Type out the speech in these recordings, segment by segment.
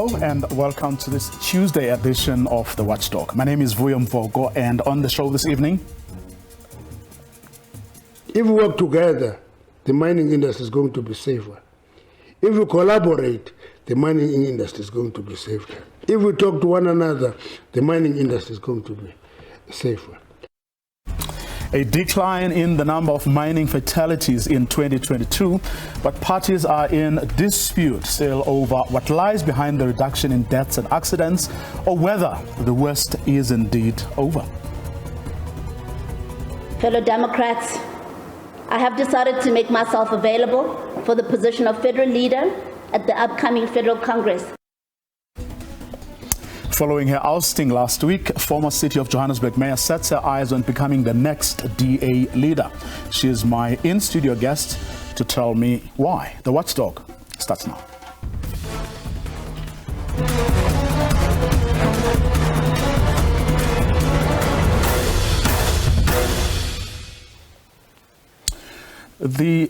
Hello and welcome to this Tuesday edition of the Watchdog. My name is Mpho, and on the show this evening, if we work together, the mining industry is going to be safer. If we collaborate, the mining industry is going to be safer. If we talk to one another, the mining industry is going to be safer. A decline in the number of mining fatalities in 2022, but parties are in dispute still over what lies behind the reduction in deaths and accidents, or whether the worst is indeed over. Fellow Democrats, I have decided to make myself available for the position of federal leader at the upcoming Federal Congress. Following her ousting last week, former City of Johannesburg Mayor sets her eyes on becoming the next DA leader. She is my in-studio guest to tell me why. The Watchdog starts now. The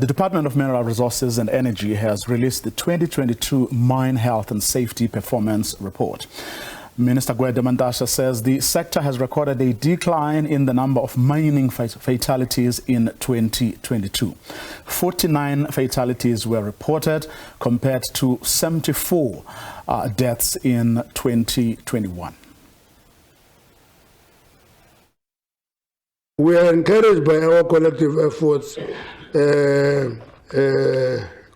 Department of Mineral Resources and Energy has released the 2022 Mine Health and Safety Performance Report. Minister Gwede Mantashe says the sector has recorded a decline in the number of mining fatalities in 2022. 49 fatalities were reported compared to 74 deaths in 2021. We are encouraged by our collective efforts,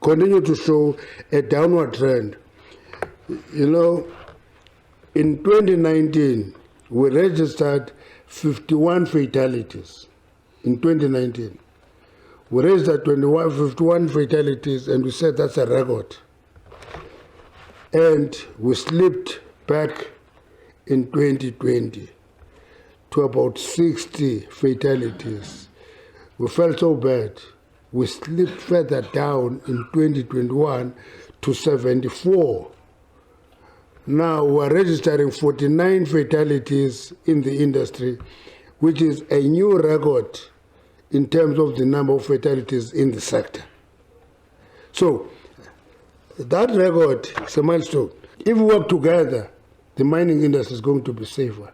continue to show a downward trend. You know, in 2019, we registered 51 fatalities. In 2019, we registered 51 fatalities, and we said that's a record. And we slipped back in 2020. To about 60 fatalities. We felt so bad. We slipped further down in 2021 to 74. Now we're registering 49 fatalities in the industry, which is a new record in terms of the number of fatalities in the sector. So that record is a milestone. If we work together, the mining industry is going to be safer.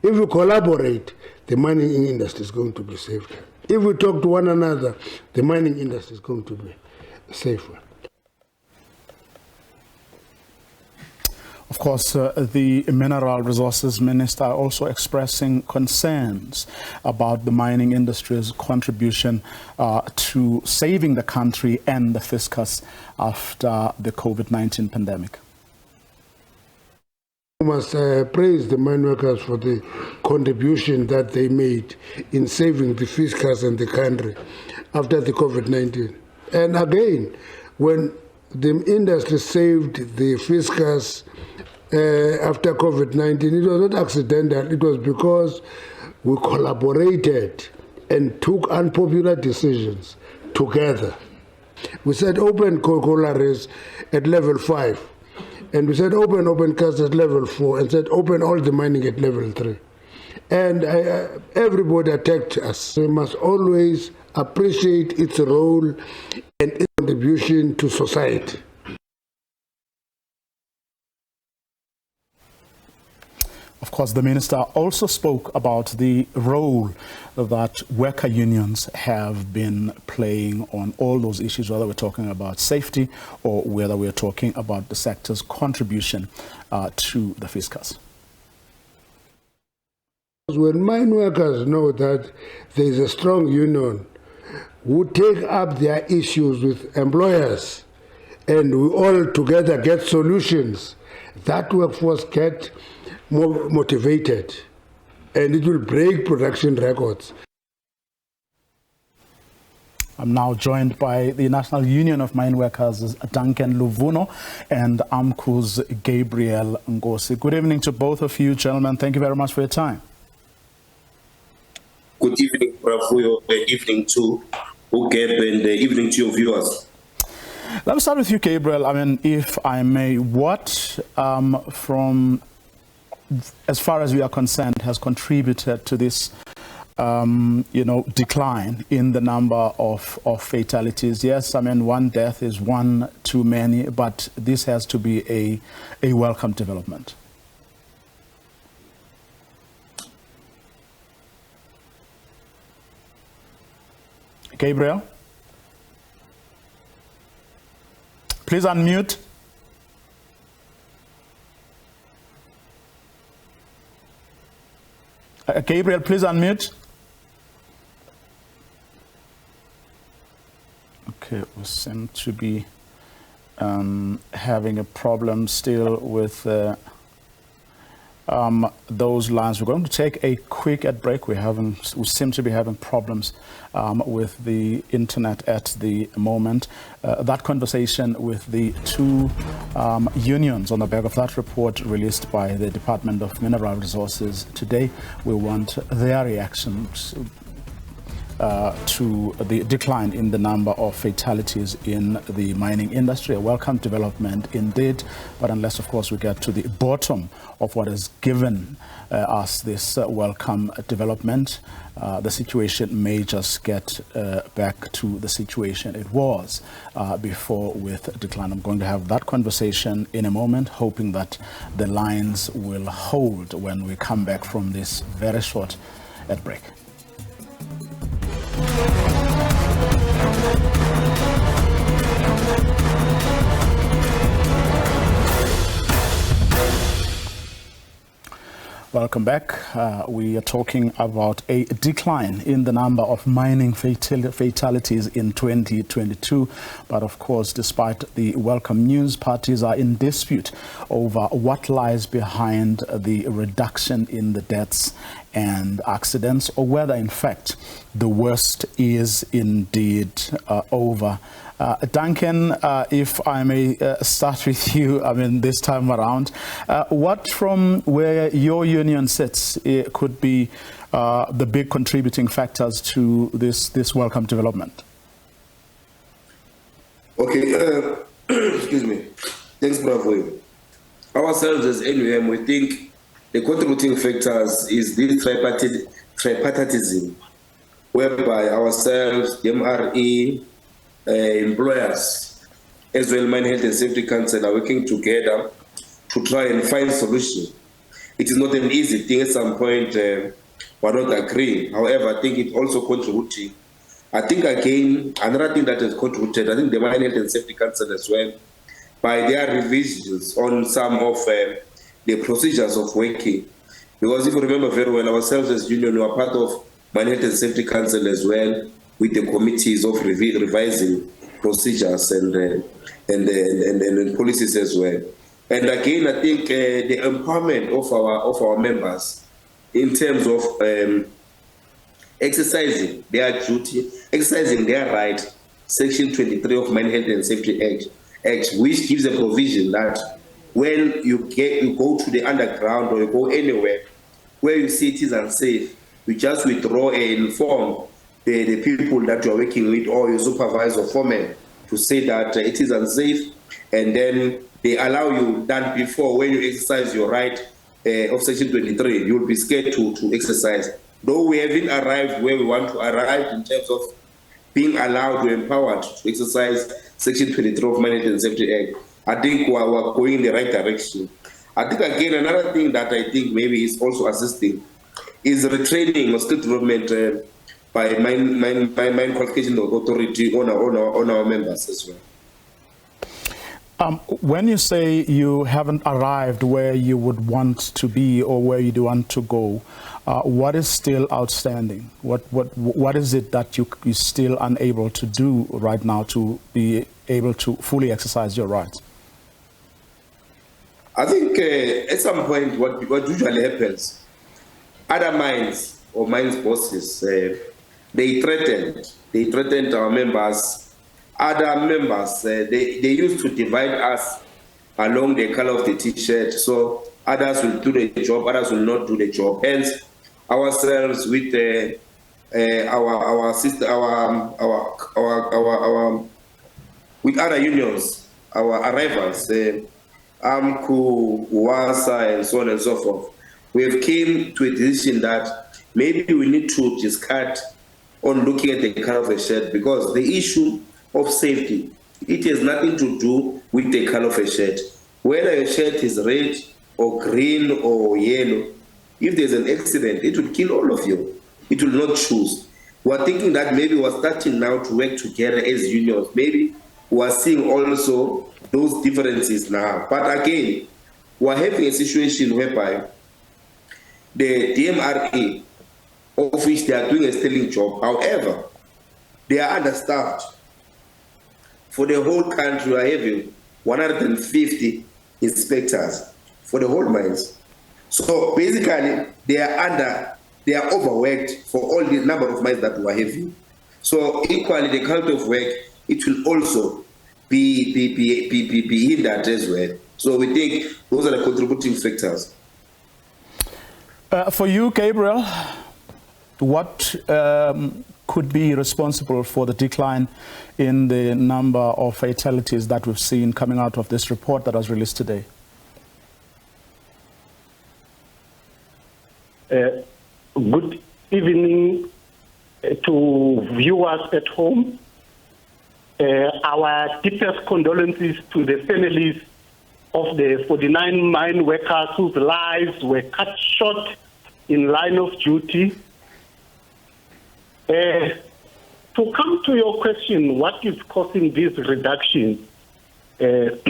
If we collaborate, the mining industry is going to be safer. If we talk to one another, the mining industry is going to be safer. Of course, the Mineral Resources Minister also expressing concerns about the mining industry's contribution to saving the country and the fiscus after the COVID-19 pandemic. We must praise the mine workers for the contribution that they made in saving the fiscus and the country after the COVID-19. And again, when the industry saved the fiscus after COVID-19, it was not accidental. It was because we collaborated and took unpopular decisions together. We said open Coca-Cola race at level 5. And we said open cast at level 4, and said open all the mining at level 3. And everybody attacked us. We must always appreciate its role and its contribution to society. Of course, the minister also spoke about the role that worker unions have been playing on all those issues, whether we're talking about safety or whether we're talking about the sector's contribution to the fiscus. When mine workers know that there is a strong union who take up their issues with employers and we all together get solutions, that workforce get more motivated, and it will break production records. I'm now joined by the National Union of Mine Workers, Duncan Luvuno, and AMCU's Gabriel Ngosi. Good evening to both of you, gentlemen. Thank you very much for your time. Good evening, Ravuyo. Good evening to Ugeb, and good evening to your viewers. Let me start with you, Gabriel. I mean, if I may, what from as far as we are concerned, has contributed to this decline in the number of fatalities. Yes, I mean, one death is one too many, but this has to be a welcome development. Gabriel, please unmute. Gabriel, please unmute. Okay, we seem to be having a problem still with those lines. We're going to take a quick break. We seem to be having problems with the internet at the moment. That conversation with the two unions on the back of that report released by the Department of Mineral Resources today, we want their reactions to the decline in the number of fatalities in the mining industry. A welcome development indeed, but unless, of course, we get to the bottom of what has given us this welcome development, the situation may just get back to the situation it was before with decline. I'm going to have that conversation in a moment, hoping that the lines will hold when we come back from this very short break. Welcome back. We are talking about a decline in the number of mining fatalities in 2022. But of course, despite the welcome news, parties are in dispute over what lies behind the reduction in the deaths and accidents, or whether in fact the worst is indeed over. Duncan, if I may start with you, I mean, this time around, what from where your union sits could be the big contributing factors to this welcome development? Okay, excuse me. Thanks, Bravo. Ourselves as NUM, we think the contributing factors is this tripartitism, whereby ourselves, the MRE, employers, as well Mine Health and Safety Council are working together to try and find solutions. It is not an easy thing. At some point, we're not agreeing. However, I think it's also contributing. I think, again, another thing that has contributed, I think the Mine Health and Safety Council as well, by their revisions on some of the procedures of working. Because if you remember very well, ourselves as union, we are part of Mine Health and Safety Council as well, with the committees of revising procedures and policies as well. And again, I think the empowerment of our members in terms of exercising their duty, exercising their right, Section 23 of Mine Health and Safety Act, which gives a provision that when you go to the underground or you go anywhere where you see it is unsafe, you just withdraw and inform the people that you are working with or your supervisor or foreman to say that it is unsafe, and then they allow you that before, when you exercise your right of Section 23, you will be scared to exercise. Though we haven't arrived where we want to arrive in terms of being allowed or empowered to exercise Section 23 of Mine Health and Safety Act, I think we're going in the right direction. I think, again, another thing that I think maybe is also assisting is retraining or skill development by Mine Qualification Authority on our members as well. When you say you haven't arrived where you would want to be or where you do want to go, what is still outstanding? What is it that you're still unable to do right now to be able to fully exercise your rights? I think at some point what usually happens, other mines or mines bosses, they threatened our members. Other members, they used to divide us along the color of the t-shirt. So others will do the job, others will not do the job. Hence, ourselves with our sister, with other unions, our arrivals, Mpho, UASA, and so on and so forth, we have came to a decision that maybe we need to discard on looking at the color of a shirt, because the issue of safety, it has nothing to do with the color of a shirt. Whether a shirt is red or green or yellow, if there's an accident, it will kill all of you. It will not choose. We're thinking that maybe we're starting now to work together as unions. Maybe we're seeing also those differences now. But again, we're having a situation whereby the DMRA, of which they are doing a sterling job, however, they are understaffed. For the whole country, we are having 150 inspectors for the whole mines. So basically, they are overworked for all the number of mines that we are having. So equally, the quality of work, it will also be hindered as well. So we think those are the contributing factors. For you, Gabriel, what could be responsible for the decline in the number of fatalities that we've seen coming out of this report that was released today? Good evening to viewers at home. Our deepest condolences to the families of the 49 mine workers whose lives were cut short in line of duty. To come to your question, what is causing this reduction is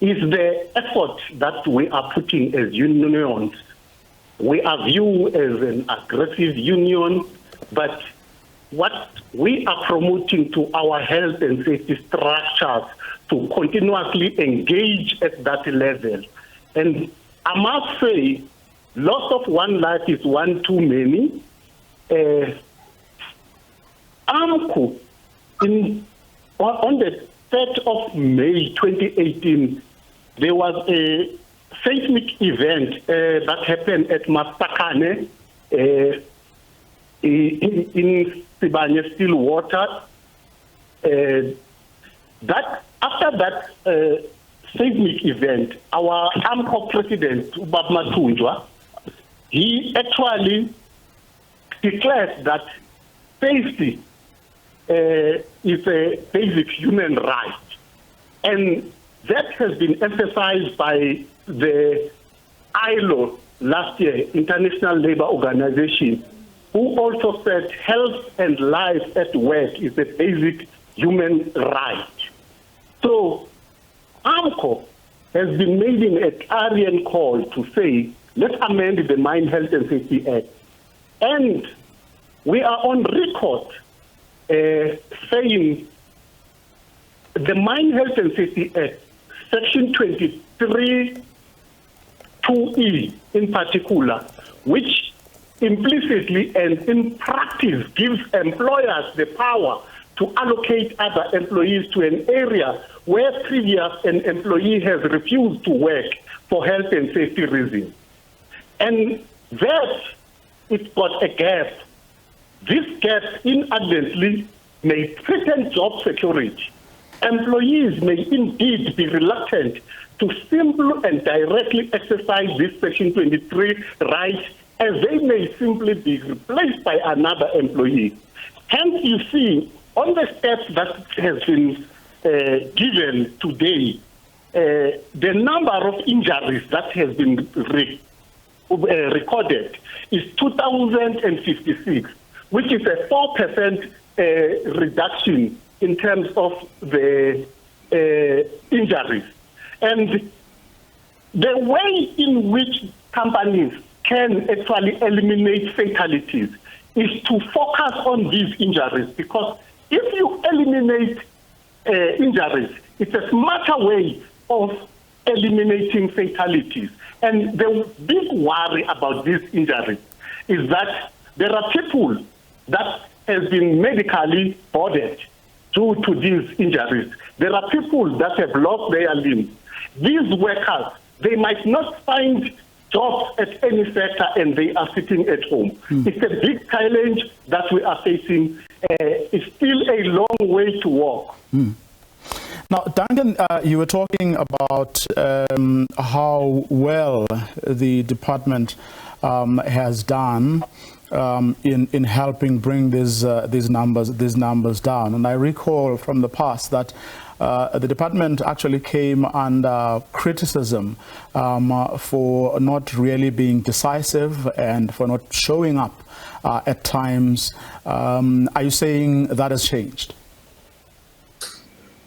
the effort that we are putting as unions. We are viewed as an aggressive union, but what we are promoting to our health and safety structures to continuously engage at that level. And I must say, loss of one life is one too many. Mpho, on the 3rd of May 2018, there was a seismic event that happened at Mastakane in Sibanye Still Water. That after that seismic event, our Mpho president, Ubab Matunjwa, he actually declared that safety is a basic human right. And that has been emphasized by the ILO last year, International Labour Organization, who also said health and life at work is a basic human right. So Mpho has been making a clarion call to say, let's amend the Mine Health and Safety Act. And we are on record saying the Mine Health and Safety Act, Section 23 2E in particular, which implicitly and in practice gives employers the power to allocate other employees to an area where previous an employee has refused to work for health and safety reasons. And that it's got a gap. This gap inadvertently may threaten job security. Employees may indeed be reluctant to simply and directly exercise this Section 23 right, as they may simply be replaced by another employee. Hence, you see, on the steps that has been given today, the number of injuries that has been recorded is 2,056, which is a 4% reduction in terms of the injuries. And the way in which companies can actually eliminate fatalities is to focus on these injuries, because if you eliminate injuries, it's a smarter way of eliminating fatalities. And the big worry about these injuries is that there are people that has been medically boarded due to these injuries. There are people that have lost their limbs. These workers, they might not find jobs at any sector and they are sitting at home. It's a big challenge that we are facing. It's still a long way to walk. Now, Duncan, you were talking about how well the department has done in helping bring these numbers down. And I recall from the past that the department actually came under criticism for not really being decisive and for not showing up at times. Are you saying that has changed?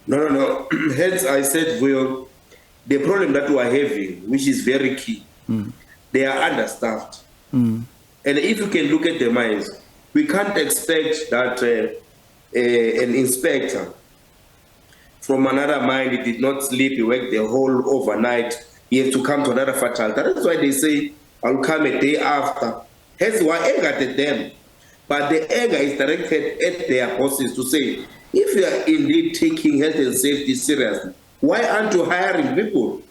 No. Hence, I said, well, the problem that we are having, which is very key, they are understaffed. And if you can look at the mines, we can't expect that an inspector from another mine, he did not sleep, he worked the whole overnight, he has to come to another fatality. That's why they say, I'll come a day after. Hence, we are angered at them. But the anger is directed at their bosses to say, if you are indeed taking health and safety seriously, why aren't you hiring people?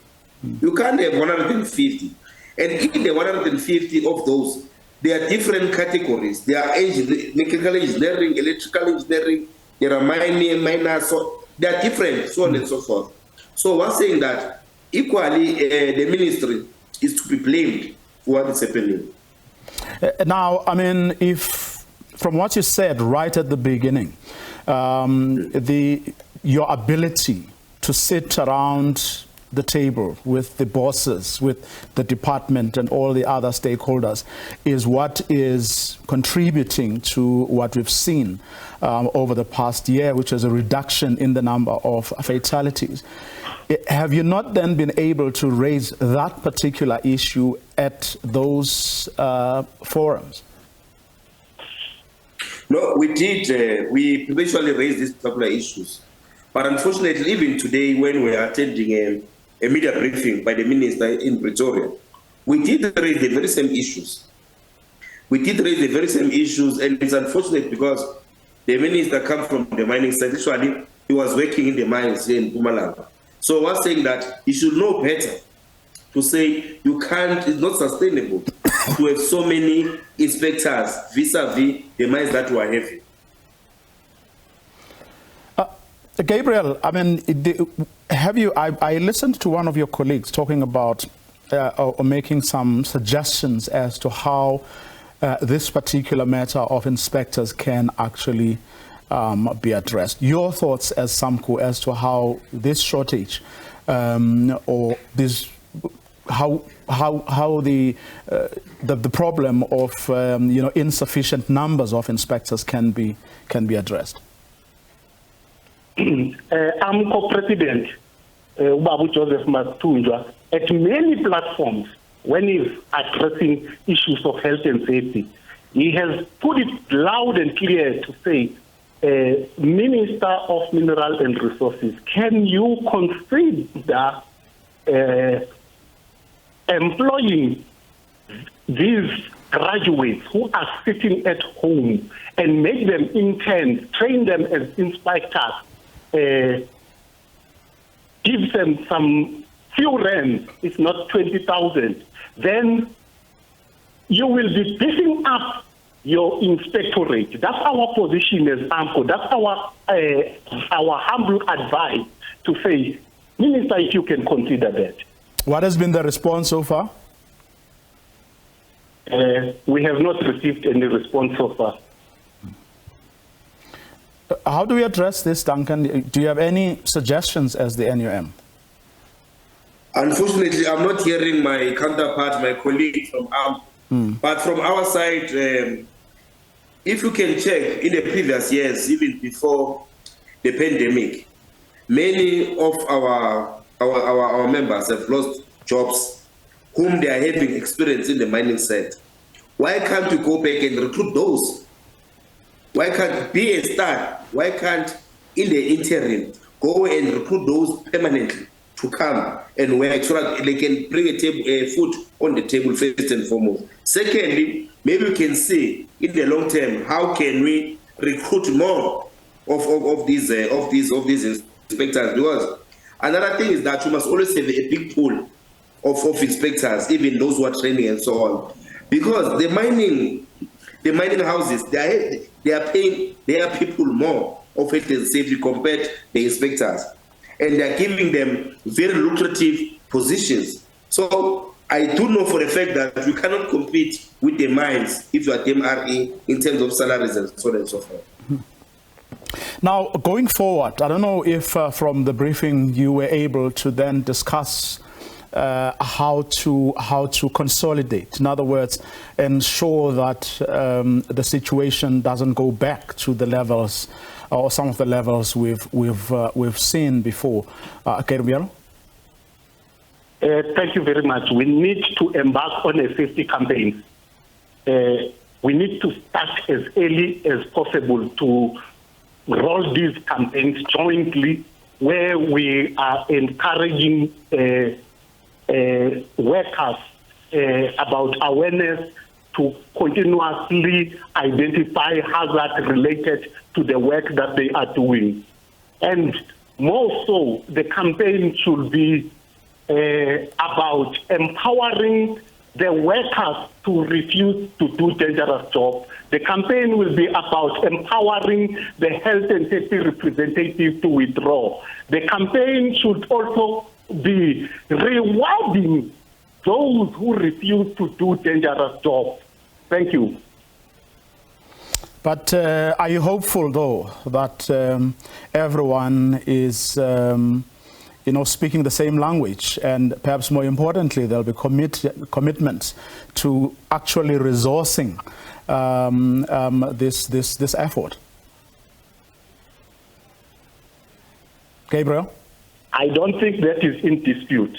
You can't have 150. And in the 150 of those, there are different categories. There are mechanical engineering, electrical engineering, there are mining, miners, so they are different, so on and so forth. So we're saying that equally the ministry is to be blamed for what is happening. Now, I mean, if from what you said right at the beginning, your ability to sit around the table with the bosses, with the department and all the other stakeholders is what is contributing to what we've seen over the past year, which is a reduction in the number of fatalities. Have you not then been able to raise that particular issue at those forums? No, we did. We eventually raised these particular issues. But unfortunately, even today, when we are attending a media briefing by the minister in Pretoria, we did raise the very same issues. And it's unfortunate because the minister comes from the mining side. Actually, he was working in the mines here in Mpumalanga. So I was saying that he should know better to say you can't, it's not sustainable to have so many inspectors vis-a-vis the mines that we are having. Gabriel, I mean, I listened to one of your colleagues talking about or making some suggestions as to how this particular matter of inspectors can actually be addressed. Your thoughts as Mpho as to how this shortage or this how the problem of insufficient numbers of inspectors can be addressed. Mpho President Ubabu Joseph Mastunjwa, at many platforms, when he's addressing issues of health and safety, he has put it loud and clear to say, Minister of Mineral and Resources, can you consider employing these graduates who are sitting at home and make them intern, train them as inspectors, give them some few rand, it's not 20,000, then you will be beefing up your inspectorate. That's our position as Mpho. That's our humble advice to say, Minister, if you can consider that. What has been the response so far? We have not received any response so far. How do we address this, Duncan? Do you have any suggestions as the NUM? Unfortunately, I'm not hearing my counterpart, my colleague from Mpho. But from our side, if you can check in the previous years, even before the pandemic, many of our members have lost jobs whom they are having experience in the mining sector. Why can't we go back and recruit those? Why can't be a start? Why can't, in the interim, go and recruit those permanently to come and work so that they can bring a food on the table first and foremost? Secondly, maybe we can see in the long term how can we recruit more of these inspectors, because another thing is that you must always have a big pool of inspectors, even those who are training and so on, because the mining houses, they are paying their people more of health and safety compared to the inspectors, and they are giving them very lucrative positions. So I do know for a fact that you cannot compete with the mines if you are MRE in terms of salaries and so on and so forth. Now, going forward, I don't know if from the briefing you were able to then discuss how to consolidate. In other words, ensure that the situation doesn't go back to the levels or some of the levels we've seen before. Gabriel? Thank you very much. We need to embark on a safety campaign. We need to start as early as possible to roll these campaigns jointly, where we are encouraging workers about awareness to continuously identify hazards related to the work that they are doing. And more so, the campaign should be about empowering the workers to refuse to do dangerous jobs. The campaign will be about empowering the health and safety representative to withdraw. The campaign should also be rewarding those who refuse to do dangerous jobs. Thank you. But are you hopeful, though, that everyone is speaking the same language, and perhaps more importantly, there'll be commitments to actually resourcing this effort? Gabriel? I don't think that is in dispute,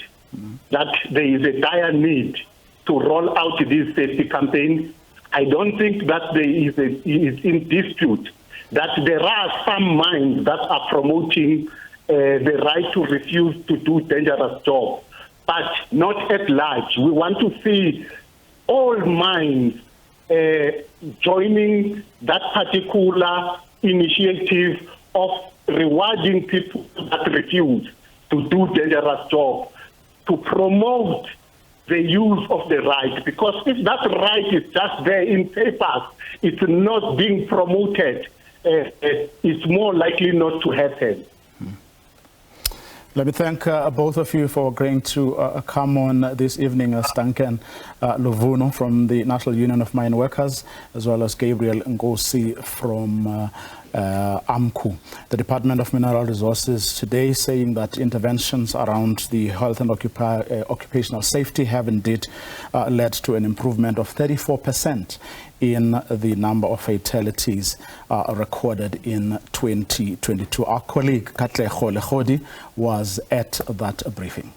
that there is a dire need to roll out this safety campaign. I don't think that there is in dispute that there are some mines that are promoting the right to refuse to do dangerous jobs, but not at large. We want to see all mines joining that particular initiative of rewarding people that refuse to do dangerous jobs, to promote the use of the right. Because if that right is just there in papers, it's not being promoted, it's more likely not to happen. Let me thank both of you for agreeing to come on this evening, Duncan Luvuno from the National Union of Mine Workers, as well as Gabriel Ngosi from Mpho. The Department of Mineral Resources today saying that interventions around the health and occupational safety have indeed led to an improvement of 34% in the number of fatalities recorded in 2022. Our colleague Katlego Legodi was at that briefing.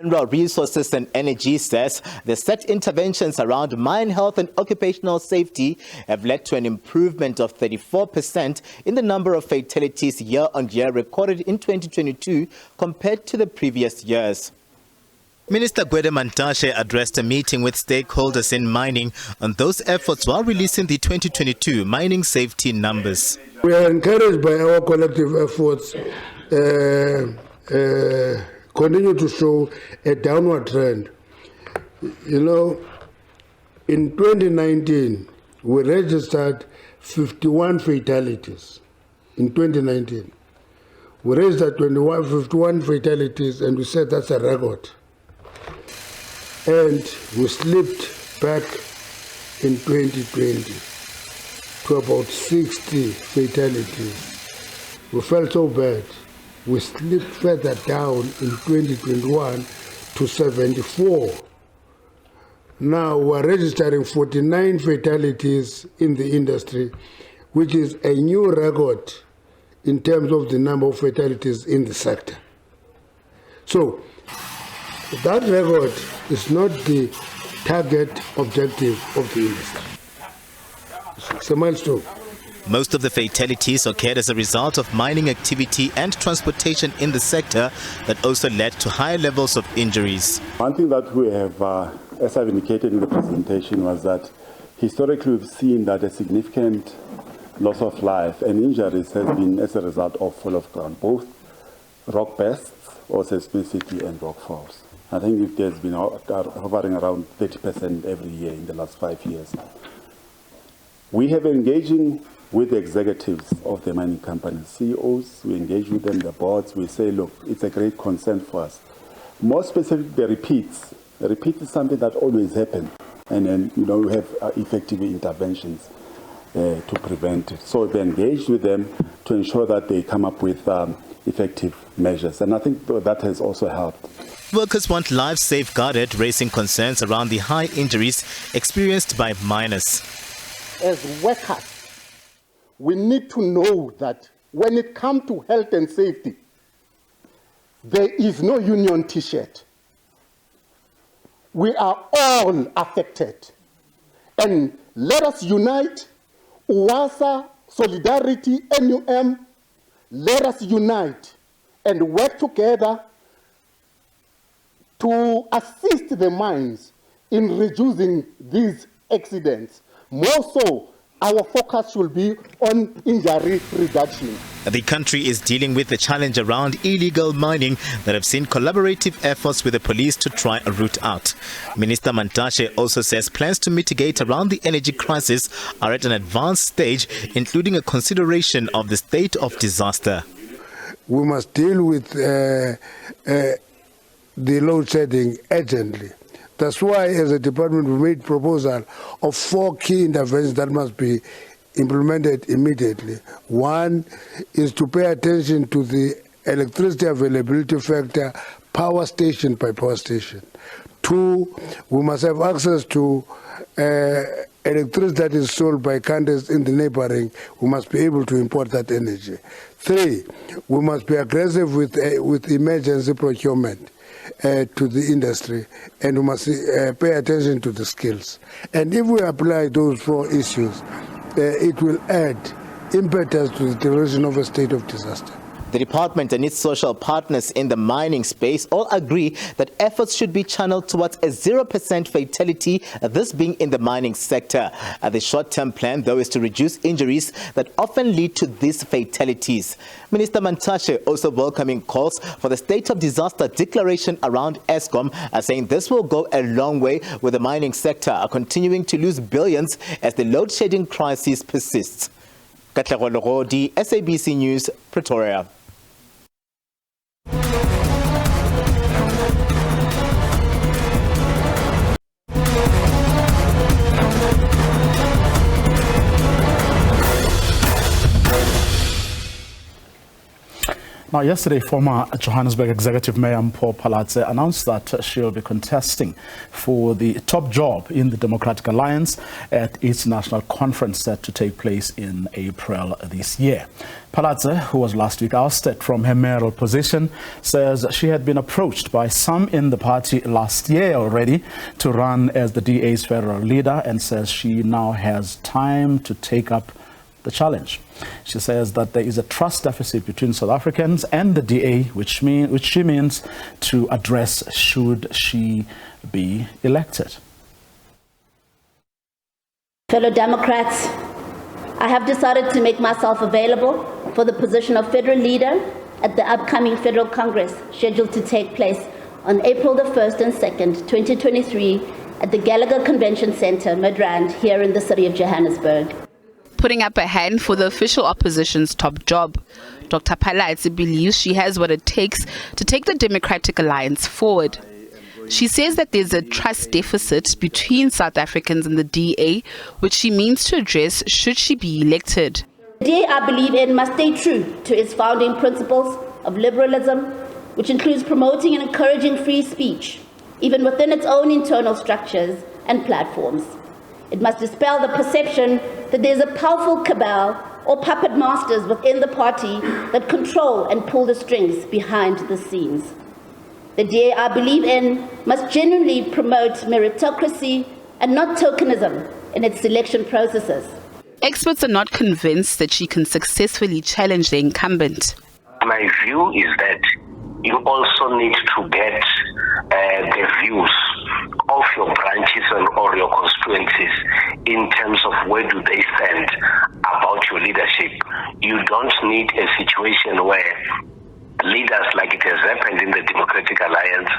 Mineral Resources and Energy says the set interventions around mine health and occupational safety have led to an improvement of 34% in the number of fatalities year-on-year recorded in 2022 compared to the previous years. Minister Gwede Mantashe addressed a meeting with stakeholders in mining on those efforts while releasing the 2022 mining safety numbers. We are encouraged by our collective efforts continue to show a downward trend. You know, in 2019, we registered 51 fatalities. In 2019, we registered 51 fatalities, and we said that's a record. And we slipped back in 2020 to about 60 fatalities. We felt so bad. We slipped further down in 2021 to 74. Now we're registering 49 fatalities in the industry, which is a new record in terms of the number of fatalities in the sector. So that record is not the target objective of the industry. It's a milestone. Most of the fatalities occurred as a result of mining activity and transportation in the sector that also led to higher levels of injuries. One thing that we have, as I've indicated in the presentation, was that historically we've seen that a significant loss of life and injuries has been as a result of fall of ground, both rock bursts or seismicity and rock falls. I think it has been hovering around 30% every year in the last 5 years. We have engaging with the executives of the mining companies, CEOs. We engage with them, the boards. We say, look, it's a great concern for us. More specific, the repeats. The repeat is something that always happens. And then, we have effective interventions to prevent it. So we engage with them to ensure that they come up with effective measures. And I think that has also helped. Workers want lives safeguarded, raising concerns around the high injuries experienced by miners. As workers, we need to know that when it comes to health and safety, there is no union t-shirt. We are all affected. And let us unite, UWASA, Solidarity, NUM, let us unite and work together to assist the mines in reducing these accidents. More so, our focus should be on injury reduction. The country is dealing with the challenge around illegal mining that have seen collaborative efforts with the police to try a route out. Minister Mantashe also says plans to mitigate around the energy crisis are at an advanced stage, including a consideration of the state of disaster. We must deal with the load shedding urgently. That's why, as a department, we made proposal of 4 key interventions that must be implemented immediately. One is to pay attention to the electricity availability factor, power station by power station. 2, we must have access to electricity that is sold by countries in the neighboring. We must be able to import that energy. 3, we must be aggressive with emergency procurement to the industry, and we must pay attention to the skills. And if we apply those 4 issues, it will add impetus to the declaration of a state of disaster. The department and its social partners in the mining space all agree that efforts should be channeled towards a 0% fatality, this being in the mining sector. The short-term plan, though, is to reduce injuries that often lead to these fatalities. Minister Mantashe also welcoming calls for the state of disaster declaration around Eskom, saying this will go a long way with the mining sector continuing to lose billions as the load-shedding crisis persists. Katlego Logodi, SABC News, Pretoria. Now, yesterday, former Johannesburg Executive Mayor Mpho Phalatse announced that she'll be contesting for the top job in the Democratic Alliance at its national conference set to take place in April this year. Phalatse, who was last week ousted from her mayoral position, says she had been approached by some in the party last year already to run as the DA's federal leader, and says she now has time to take up the challenge. She says that there is a trust deficit between South Africans and the DA, which she means to address should she be elected. Fellow Democrats, I have decided to make myself available for the position of federal leader at the upcoming Federal Congress scheduled to take place on April the 1st and 2nd, 2023 at the Gallagher Convention Center, Midrand, here in the city of Johannesburg. Putting up a hand for the official opposition's top job, Dr. Phalatse believes she has what it takes to take the Democratic Alliance forward. She says that there's a trust deficit between South Africans and the DA, which she means to address should she be elected. The DA, I believe in, must stay true to its founding principles of liberalism, which includes promoting and encouraging free speech, even within its own internal structures and platforms. It must dispel the perception that there's a powerful cabal or puppet masters within the party that control and pull the strings behind the scenes. The DA, I believe in, must genuinely promote meritocracy and not tokenism in its selection processes. Experts are not convinced that she can successfully challenge the incumbent. My view is that you also need to get the views of your branches or your constituencies in terms of where do they stand about your leadership. You don't need a situation where leaders, like it has happened in the Democratic Alliance,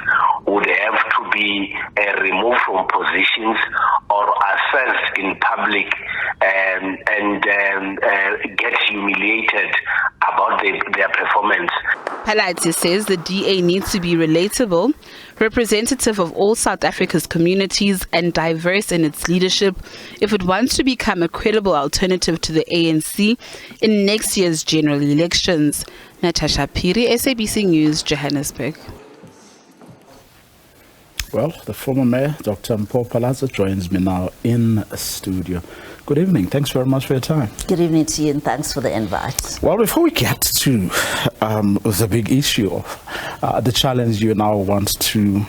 would have to be removed from positions or assessed in public and get humiliated about their performance. Phalatse says the DA needs to be relatable, representative of all South Africa's communities, and diverse in its leadership if it wants to become a credible alternative to the ANC in next year's general elections. Natasha Piri, SABC News, Johannesburg. Well, the former mayor, Dr. Mpho Phalatse, joins me now in studio. Good evening. Thanks very much for your time. Good evening to you, and thanks for the invite. Well, before we get to the big issue of the challenge you now want to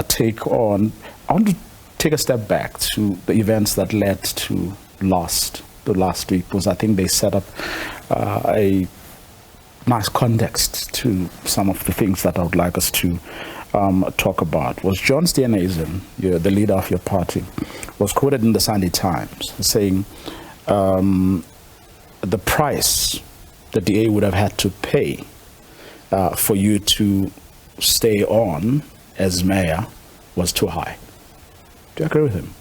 take on, I want to take a step back to the events that led to last week, because I think they set up a nice context to some of the things that I would like us to talk about. Was John Steenhuisen, the leader of your party, was quoted in the Sunday Times saying the price the DA would have had to pay for you to stay on as mayor was too high. Do you agree with him?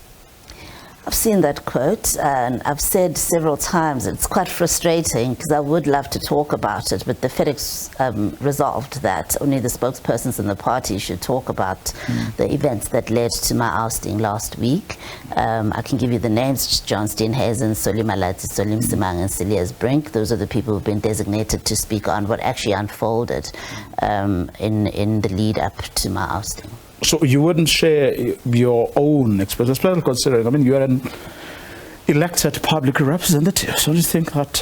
I've seen that quote, and I've said several times it's quite frustrating because I would love to talk about it, but the FedEx resolved that only the spokespersons in the party should talk about the events that led to my ousting last week. I can give you the names: John Steenhuisen, Solim Malatsi, Solim Simang, and Celias Brink. Those are the people who've been designated to speak on what actually unfolded in the lead up to my ousting. So you wouldn't share your own experience, especially considering, I mean, you're an elected public representative. So do you think that,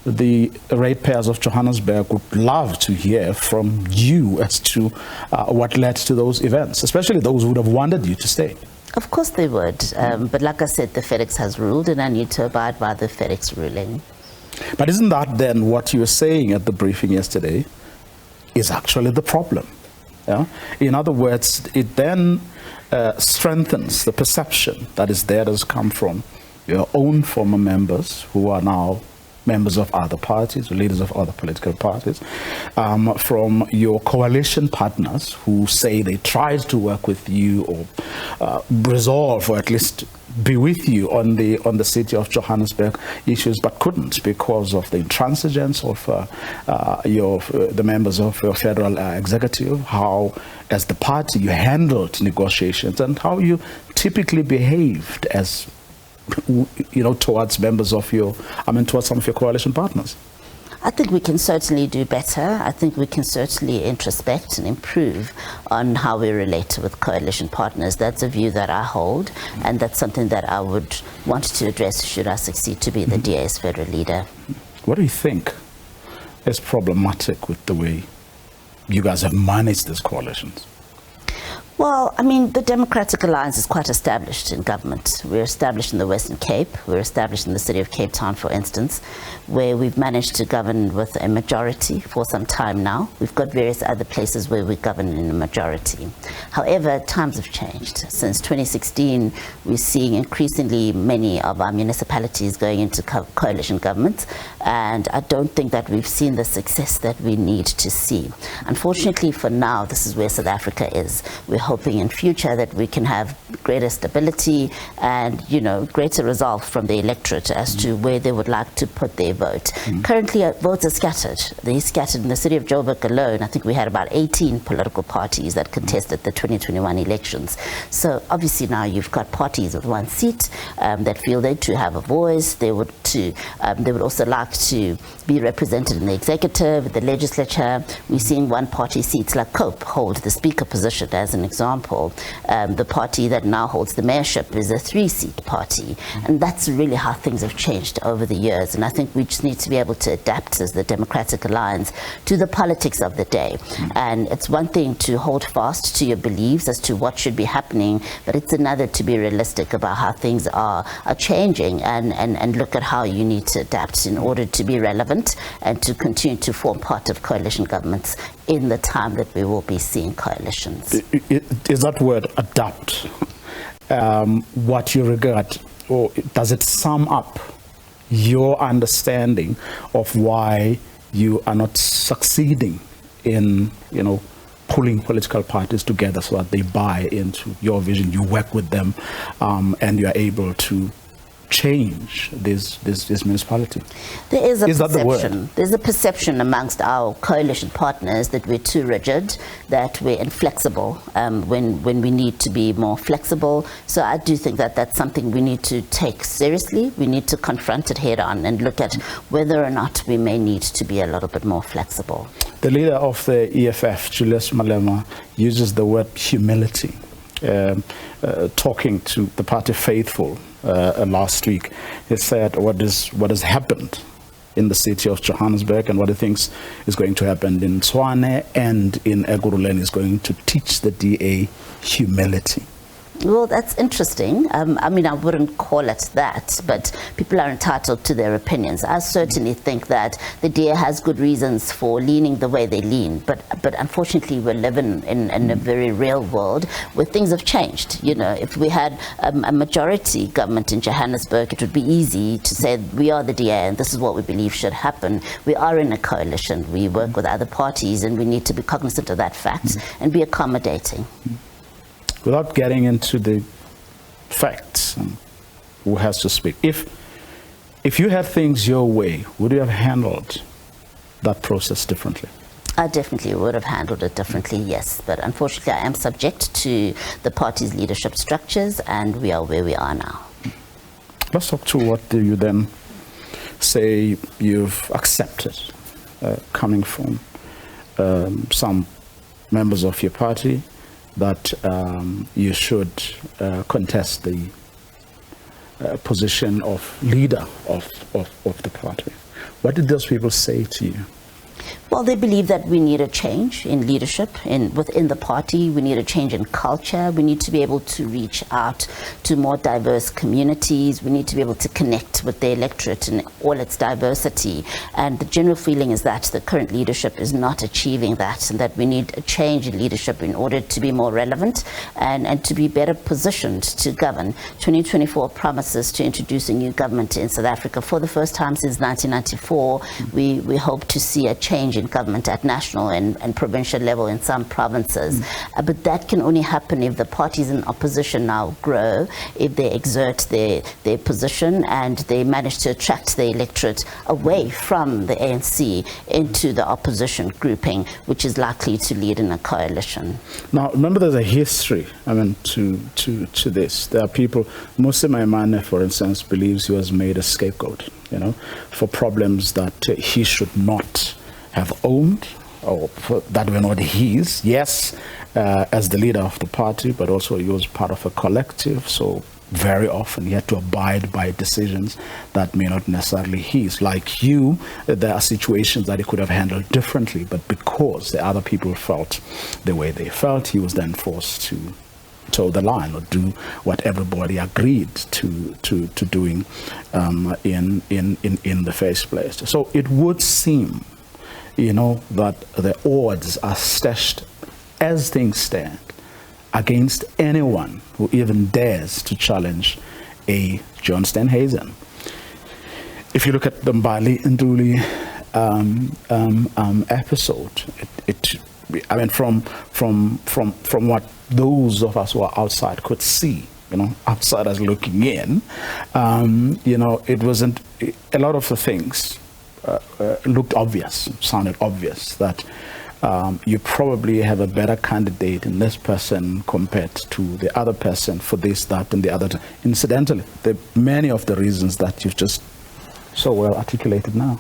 the ratepayers of Johannesburg would love to hear from you as to what led to those events, especially those who would have wanted you to stay? Of course they would. But like I said, the FedEx has ruled, and I need to abide by the FedEx ruling. But isn't that then what you were saying at the briefing yesterday is actually the problem? Yeah? In other words, it then strengthens the perception that is there, that has come from your own former members who are now members of other parties, or leaders of other political parties, from your coalition partners who say they tried to work with you or resolve or at least be with you on the city of Johannesburg issues, but couldn't because of the intransigence of the members of your federal executive, how as the party you handled negotiations, and how you typically behaved as towards members of towards some of your coalition partners. I think we can certainly do better. I think we can certainly introspect and improve on how we relate with coalition partners. That's a view that I hold, and that's something that I would want to address should I succeed to be the DA's federal leader. What do you think is problematic with the way you guys have managed these coalitions? Well, I mean, the Democratic Alliance is quite established in government. We're established in the Western Cape. We're established in the city of Cape Town, for instance, where we've managed to govern with a majority for some time now. We've got various other places where we govern in a majority. However, times have changed. Since 2016, we're seeing increasingly many of our municipalities going into coalition governments, and I don't think that we've seen the success that we need to see. Unfortunately, for now, this is where South Africa is. We're hoping in future that we can have greater stability and, greater resolve from the electorate as to where they would like to put their vote. Currently, votes are scattered. They're scattered in the city of Joburg alone. I think we had about 18 political parties that contested the 2021 elections. So obviously now you've got parties with one seat that feel they too have a voice. They would also like to be represented in the executive, the legislature. We're seeing one party seats like COPE hold the speaker position as an example. The party that now holds the mayorship is a 3-seat party, and that's really how things have changed over the years. And I think we just need to be able to adapt as the Democratic Alliance to the politics of the day. And it's one thing to hold fast to your beliefs as to what should be happening, but it's another to be realistic about how things are changing and look at how you need to adapt in order to be relevant and to continue to form part of coalition governments in the time that we will be seeing coalitions. Is that word adapt what you regard, or does it sum up your understanding of why you are not succeeding in, pulling political parties together so that they buy into your vision, you work with them, and you are able to change this municipality? There is a that the word? perception. There's a perception amongst our coalition partners that we're too rigid, that we're inflexible when we need to be more flexible. So I do think that that's something we need to take seriously. We need to confront it head on and look at whether or not we may need to be a little bit more flexible. The leader of the EFF, Julius Malema, uses the word humility, talking to the party faithful last week. He said what has happened in the city of Johannesburg and what he thinks is going to happen in Tshwane and in Ekurhuleni is going to teach the DA humility. Well, that's interesting. I mean, I wouldn't call it that, but people are entitled to their opinions. I certainly think that the DA has good reasons for leaning the way they lean, but unfortunately we're living in a very real world where things have changed. You know, if we had a majority government in Johannesburg, it would be easy to say we are the DA and this is what we believe should happen. We are in a coalition. We work with other parties and we need to be cognizant of that fact and be accommodating. Without getting into the facts, who has to speak? If you had things your way, would you have handled that process differently? I definitely would have handled it differently, yes. But unfortunately, I am subject to the party's leadership structures, and we are where we are now. Let's talk to what do you then say you've accepted coming from some members of your party, that you should contest the position of leader of the party. What did those people say to you? Well, they believe that we need a change in leadership within the party. We need a change in culture. We need to be able to reach out to more diverse communities. We need to be able to connect with the electorate in all its diversity. And the general feeling is that the current leadership is not achieving that, and that we need a change in leadership in order to be more relevant and to be better positioned to govern. 2024 promises to introduce a new government in South Africa. For the first time since 1994, we hope to see a change in government at national and provincial level in some provinces. But that can only happen if the parties in opposition now grow, if they exert their position and they manage to attract the electorate away from the ANC into the opposition grouping, which is likely to lead in a coalition. Now, remember, there's a history, I mean, to this. There are people, Musa Maimane, for instance, believes he was made a scapegoat, you know, for problems that he should not have owned, or that were not his. Yes, as the leader of the party, but also he was part of a collective, so very often he had to abide by decisions that may not necessarily his. Like you, there are situations that he could have handled differently, but because the other people felt the way they felt, he was then forced to toe the line or do what everybody agreed to doing in the first place. So it would seem, you know, that the odds are stashed as things stand against anyone who even dares to challenge a John Steenhuisen. If you look at the Mbali Nduli episode, I mean, from what those of us who are outside could see, you know, outsiders looking in, you know, it wasn't, a lot of the things looked obvious, sounded obvious, that you probably have a better candidate in this person compared to the other person for this, that, and the other. Incidentally, many of the reasons that you've just so well articulated now.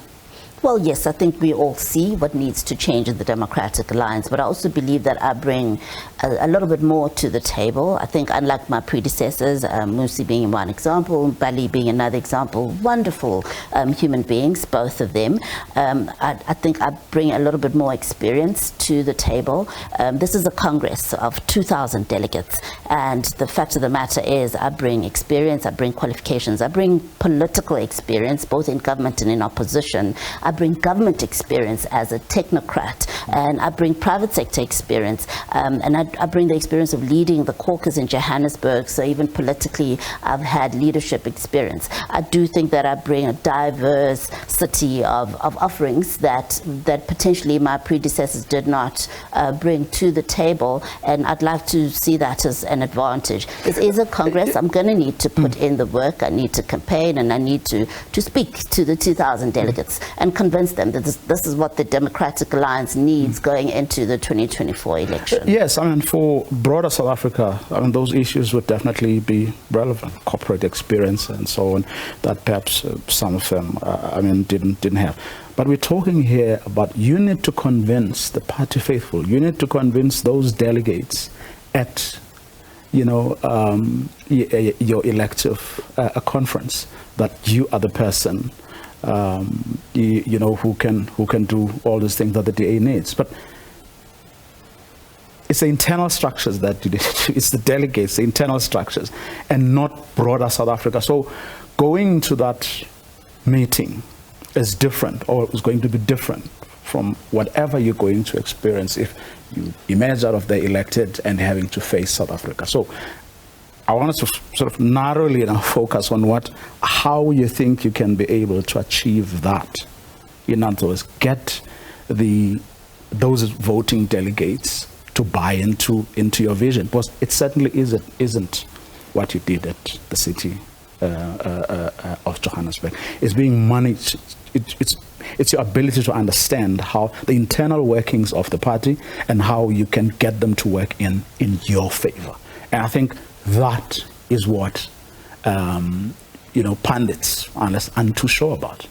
Well, yes, I think we all see what needs to change in the Democratic Alliance, but I also believe that I bring a little bit more to the table. I think, unlike my predecessors, Musi being one example, Bali being another example, wonderful human beings, both of them. I think I bring a little bit more experience to the table. This is a Congress of 2,000 delegates, and the fact of the matter is I bring experience, I bring qualifications, I bring political experience, both in government and in opposition. I bring government experience as a technocrat, and I bring private sector experience, and I bring the experience of leading the caucus in Johannesburg, so even politically I've had leadership experience. I do think that I bring a diversity of offerings that potentially my predecessors did not bring to the table, and I'd like to see that as an advantage. This is a Congress. I'm going to need to put in the work. I need to campaign, and I need to speak to the 2,000 delegates and convince them that this is what the Democratic Alliance needs going into the 2024 election. Yes, I mean, for broader South Africa, I mean, those issues would definitely be relevant. Corporate experience and so on, that perhaps some of them, I mean, didn't have. But we're talking here about you need to convince the party faithful. You need to convince those delegates at, you know, your elective conference that you are the person, you know, who can do all these things that the DA needs. But it's the internal structures that you need to, it's the delegates, the internal structures, and not broader South Africa. So going to that meeting is different, or is going to be different from whatever you're going to experience if you emerge out of the elected and having to face South Africa. So I want us to sort of narrowly now focus on how you think you can be able to achieve that. In other words, get those voting delegates to buy into your vision, because it certainly isn't what you did at the city of Johannesburg. It's being managed. It's your ability to understand how the internal workings of the party and how you can get them to work in your favor. And I think that is what you know, pundits aren't too sure about.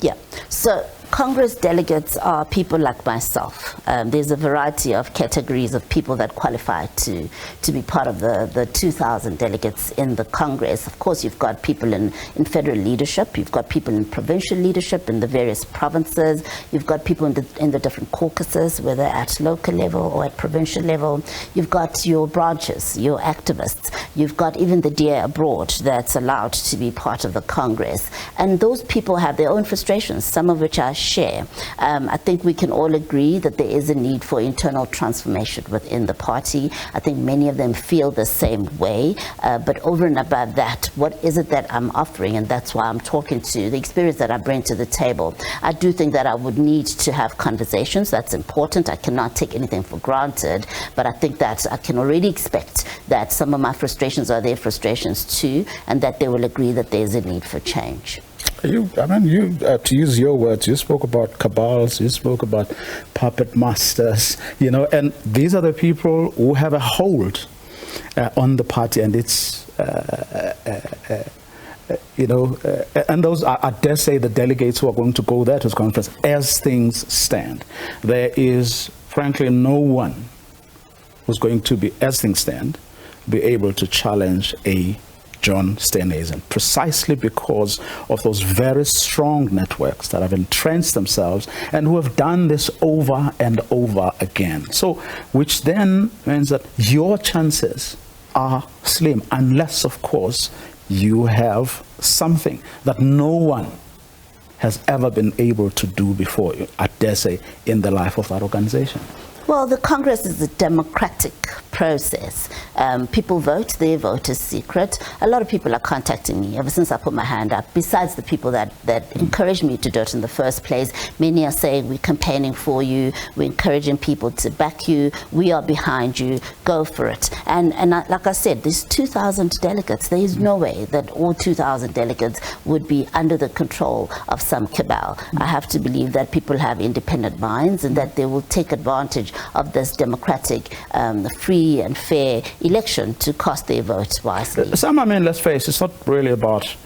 Yeah. So Congress delegates are people like myself. There's a variety of categories of people that qualify to be part of the 2,000 delegates in the Congress. Of course, you've got people in federal leadership, you've got people in provincial leadership in the various provinces, you've got people in the different caucuses, whether at local level or at provincial level. You've got your branches, your activists. You've got even the DA abroad that's allowed to be part of the Congress. And those people have their own frustrations, some of which I share. I think we can all agree that there is a need for internal transformation within the party. I think many of them feel the same way. But over and above that, what is it that I'm offering? And that's why I'm talking to the experience that I bring to the table. I do think that I would need to have conversations. That's important. I cannot take anything for granted. But I think that I can already expect that some of my frustrations are their frustrations too, and that they will agree that there's a need for change. You, to use your words, you spoke about cabals, you spoke about puppet masters, you know, and these are the people who have a hold on the party, and it's, you know, and those are, I dare say, the delegates who are going to go there to this conference. As things stand, there is, frankly, no one who's going to be, as things stand, be able to challenge a John Steenhuisen, precisely because of those very strong networks that have entrenched themselves and who have done this over and over again. So, which then means that your chances are slim, unless, of course, you have something that no one has ever been able to do before, I dare say, in the life of that organization. Well, the Congress is a democratic process. People vote, their vote is secret. A lot of people are contacting me ever since I put my hand up, besides the people that encouraged me to do it in the first place. Many are saying, we're campaigning for you, we're encouraging people to back you, we are behind you, go for it. And like I said, there's 2,000 delegates. There is no way that all 2,000 delegates would be under the control of some cabal. I have to believe that people have independent minds and that they will take advantage of this democratic, free and fair election to cast their vote wisely. Sam, I mean, let's face it, it's not really about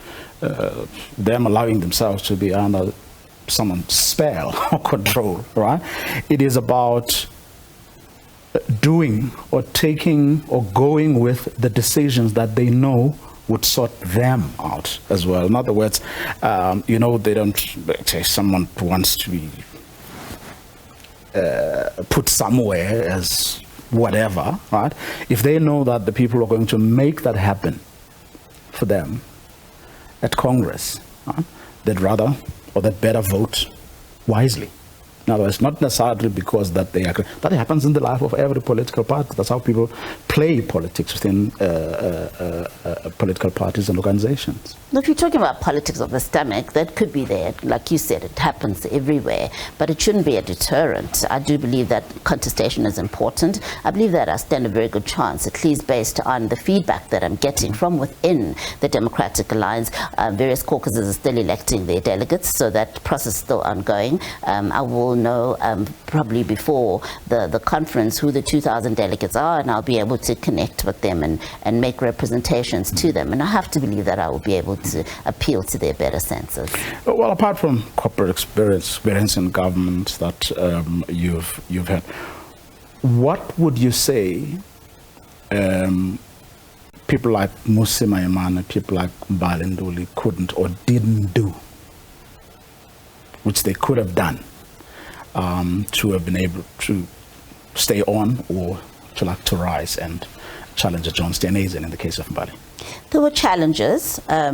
them allowing themselves to be under someone's spell or control, right? It is about doing or taking or going with the decisions that they know would sort them out as well. In other words, you know, they don't say someone wants to be put somewhere as whatever, right? If they know that the people are going to make that happen for them at Congress, right, they'd rather or they'd better vote wisely. In other words, not necessarily because that they agree. That happens in the life of every political party. That's how people play politics within political parties and organizations. Now, if you're talking about politics of the stomach, that could be there. Like you said, it happens everywhere, but it shouldn't be a deterrent. I do believe that contestation is important. I believe that I stand a very good chance, at least based on the feedback that I'm getting from within the Democratic Alliance. Various caucuses are still electing their delegates, so that process is still ongoing. I will know probably before the conference who the 2,000 delegates are, and I'll be able to connect with them and make representations to them. And I have to believe that I will be able to appeal to their better senses. Well, apart from corporate experience in government that you've had, what would you say people like Mmusi Maimane, people like Mbali Nduli couldn't or didn't do, which they could have done to have been able to stay on or to rise and challenge John Steenhuisen in the case of Mbali? There were challenges. I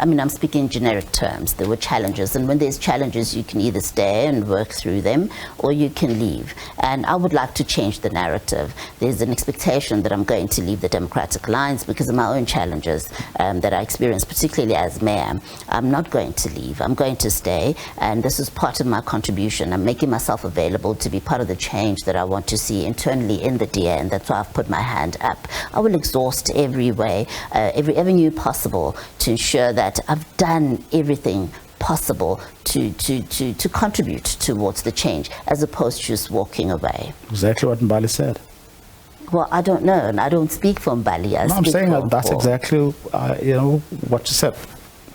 mean, I'm speaking in generic terms. There were challenges, and when there's challenges, you can either stay and work through them, or you can leave. And I would like to change the narrative. There's an expectation that I'm going to leave the Democratic Alliance because of my own challenges that I experienced, particularly as mayor. I'm not going to leave. I'm going to stay, and this is part of my contribution. I'm making myself available to be part of the change that I want to see internally in the DA, and that's why I've put my hand up. I will exhaust every way, every avenue possible to ensure that I've done everything possible to contribute towards the change, as opposed to just walking away. Exactly what Mbali said. Well, I don't know, and I don't speak for Mbali. I'm saying that that's exactly what you said.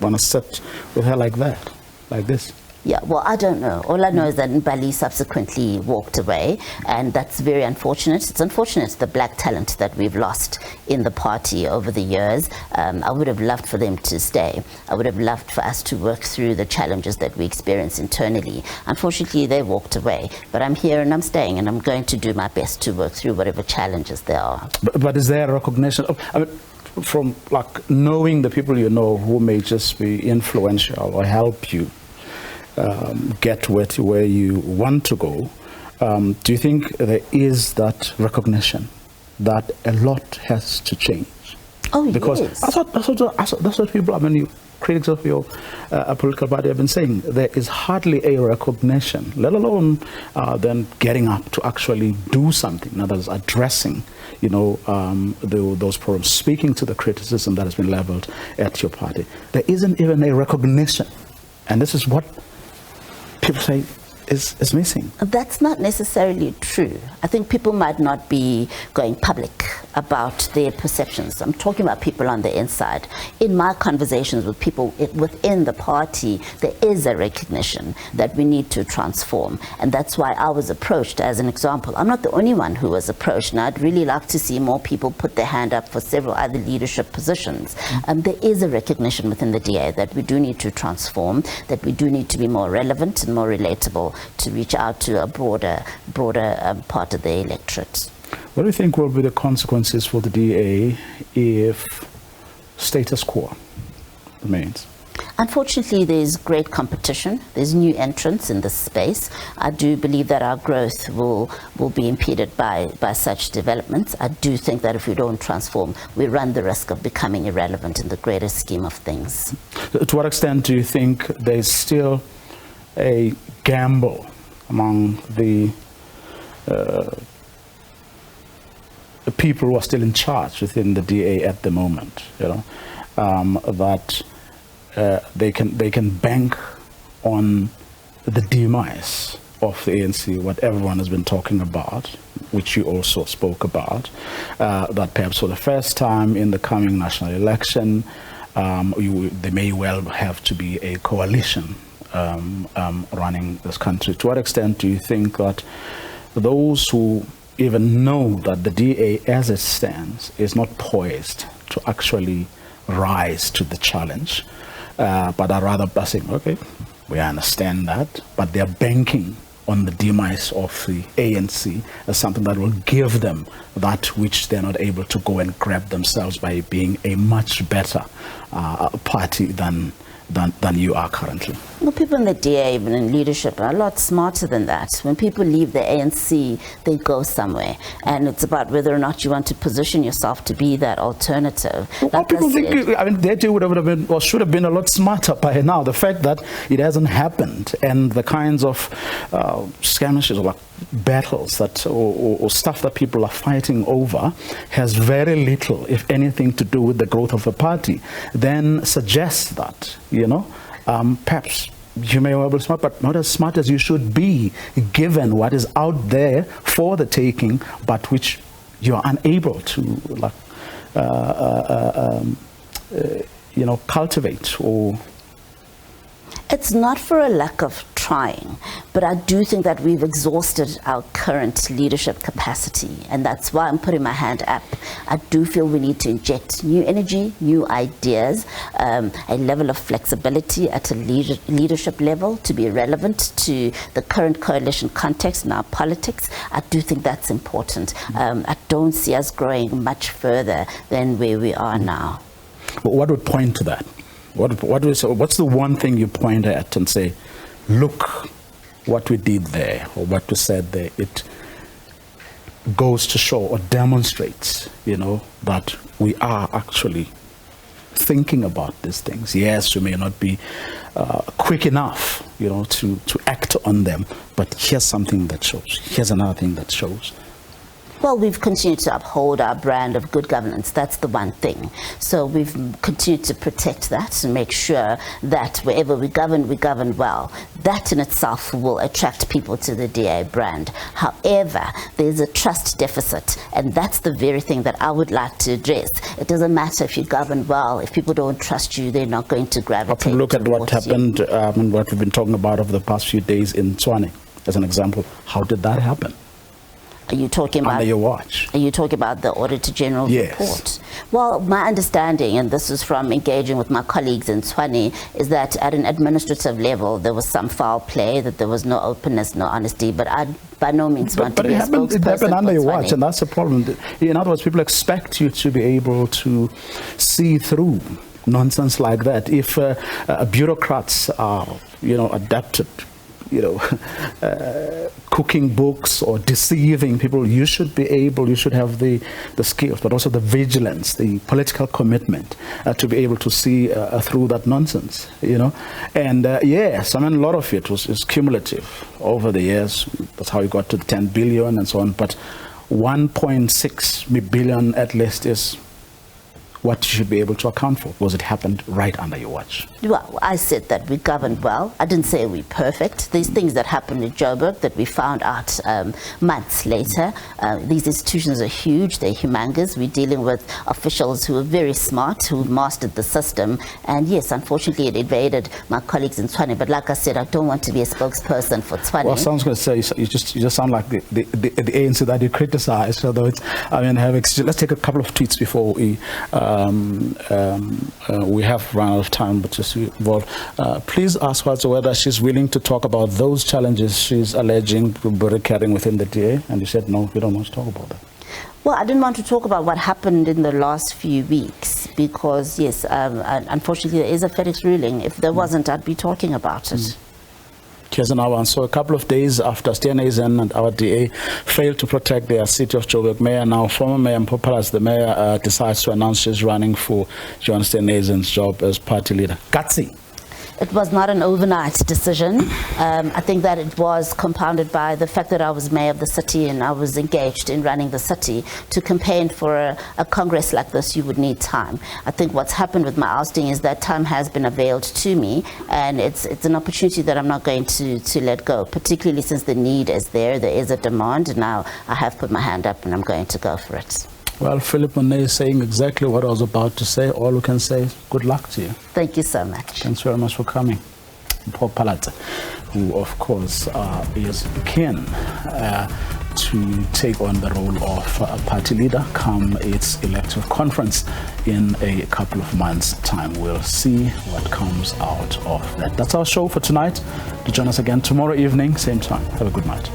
When I sat with her like that, like this. Yeah, well, I don't know. All I know is that Mbali subsequently walked away, and that's very unfortunate. It's unfortunate, the black talent that we've lost in the party over the years. I would have loved for them to stay. I would have loved for us to work through the challenges that we experience internally. Unfortunately, they walked away, but I'm here and I'm staying, and I'm going to do my best to work through whatever challenges there are. But is there a recognition of, I mean, from like knowing the people you know who may just be influential or help you get where you want to go, do you think there is that recognition that a lot has to change? Oh, because yes. That's what people, I mean, critics of your political party have been saying. There is hardly a recognition, let alone then getting up to actually do something. That is addressing, those problems, speaking to the criticism that has been leveled at your party. There isn't even a recognition, and this is what people say is missing. That's not necessarily true. I think people might not be going public about their perceptions. I'm talking about people on the inside. In my conversations with people within the party, there is a recognition that we need to transform. And that's why I was approached as an example. I'm not the only one who was approached, and I'd really like to see more people put their hand up for several other leadership positions. There is a recognition within the DA that we do need to transform, that we do need to be more relevant and more relatable to reach out to a broader part of the electorate. What do you think will be the consequences for the DA if status quo remains? Unfortunately, there's great competition. There's new entrants in this space. I do believe that our growth will be impeded by such developments. I do think that if we don't transform, we run the risk of becoming irrelevant in the greater scheme of things. To what extent do you think there's still a gamble among the people who are still in charge within the DA at the moment, that they can bank on the demise of the ANC, what everyone has been talking about, which you also spoke about, that perhaps for the first time in the coming national election, there may well have to be a coalition running this country. To what extent do you think that those who even know that the DA as it stands is not poised to actually rise to the challenge, but are rather saying, okay, we understand that, but they're banking on the demise of the ANC as something that will give them that which they're not able to go and grab themselves by being a much better party than than you are currently? Well, people in the DA, even in leadership, are a lot smarter than that. When people leave the ANC, they go somewhere. And it's about whether or not you want to position yourself to be that alternative. Well, people think, the DA would have been, or should have been a lot smarter by now. The fact that it hasn't happened, and the kinds of skirmishes or battles that, or stuff that people are fighting over has very little, if anything, to do with the growth of the party, then suggests that, perhaps you may well be smart, but not as smart as you should be, given what is out there for the taking, but which you are unable to, cultivate or... It's not for a lack of trying, but I do think that we've exhausted our current leadership capacity, and that's why I'm putting my hand up. I do feel we need to inject new energy, new ideas, a level of flexibility at a leadership level to be relevant to the current coalition context in our politics. I do think that's important. I don't see us growing much further than where we are now. But what would point to that? What's the one thing you point at and say, look what we did there, or what we said there? It goes to show or demonstrates, that we are actually thinking about these things. Yes, we may not be quick enough, to act on them, but here's something that shows. Here's another thing that shows. Well, we've continued to uphold our brand of good governance. That's the one thing. So we've continued to protect that and make sure that wherever we govern well. That in itself will attract people to the DA brand. However, there's a trust deficit, and that's the very thing that I would like to address. It doesn't matter if you govern well. If people don't trust you, they're not going to gravitate. Look at what happened and what we've been talking about over the past few days in Tshwane, as an example. How did that happen? Are you talking about under your watch? Are you talking about the Auditor General's report? Well, my understanding, and this is from engaging with my colleagues in Tshwane, is that at an administrative level there was some foul play, that there was no openness, no honesty. But I by no means want to be a spokesperson. But it happened under your watch, and that's the problem. In other words, people expect you to be able to see through nonsense like that. If bureaucrats are, adapted, cooking books or deceiving people, you should have the skills, but also the vigilance, the political commitment to be able to see through that nonsense, And yes, a lot of it is cumulative over the years. That's how you got to the 10 billion and so on. But 1.6 billion at least is what you should be able to account for, because it happened right under your watch. Well, I said that we governed well. I didn't say we're perfect. There's things that happened in Joburg that we found out months later. These institutions are huge, they're humongous. We're dealing with officials who are very smart, who mastered the system. And yes, unfortunately, it evaded my colleagues in Tshwane. But like I said, I don't want to be a spokesperson for Tshwane. Well, someone's going to say, you just sound like the ANC that you criticize. Although let's take a couple of tweets before we have run out of time, but just involved. Please ask her whether she's willing to talk about those challenges she's alleging to be carrying within the DA, and you said no, we don't want to talk about that. Well, I didn't want to talk about what happened in the last few weeks because, yes, unfortunately there is a FedEx ruling. If there wasn't, I'd be talking about it. Here's another one. So a couple of days after Steenhuisen and our DA failed to protect their City of Joburg mayor, now former Mayor Mpho Phalatse, the mayor, decides to announce she's running for John Steenhuisen's job as party leader. Gutsy. It was not an overnight decision. I think that it was compounded by the fact that I was mayor of the city and I was engaged in running the city. To campaign for a congress like this, you would need time. I think what's happened with my ousting is that time has been availed to me, and it's an opportunity that I'm not going to let go, particularly since the need is there. There is a demand, and now I have put my hand up and I'm going to go for it. Well, Philip Monet is saying exactly what I was about to say. All we can say is good luck to you. Thank you so much. Thanks very much for coming. Mpho Phalatse, who of course is keen to take on the role of party leader come its electoral conference in a couple of months' time. We'll see what comes out of that. That's our show for tonight. To join us again tomorrow evening, same time. Have a good night.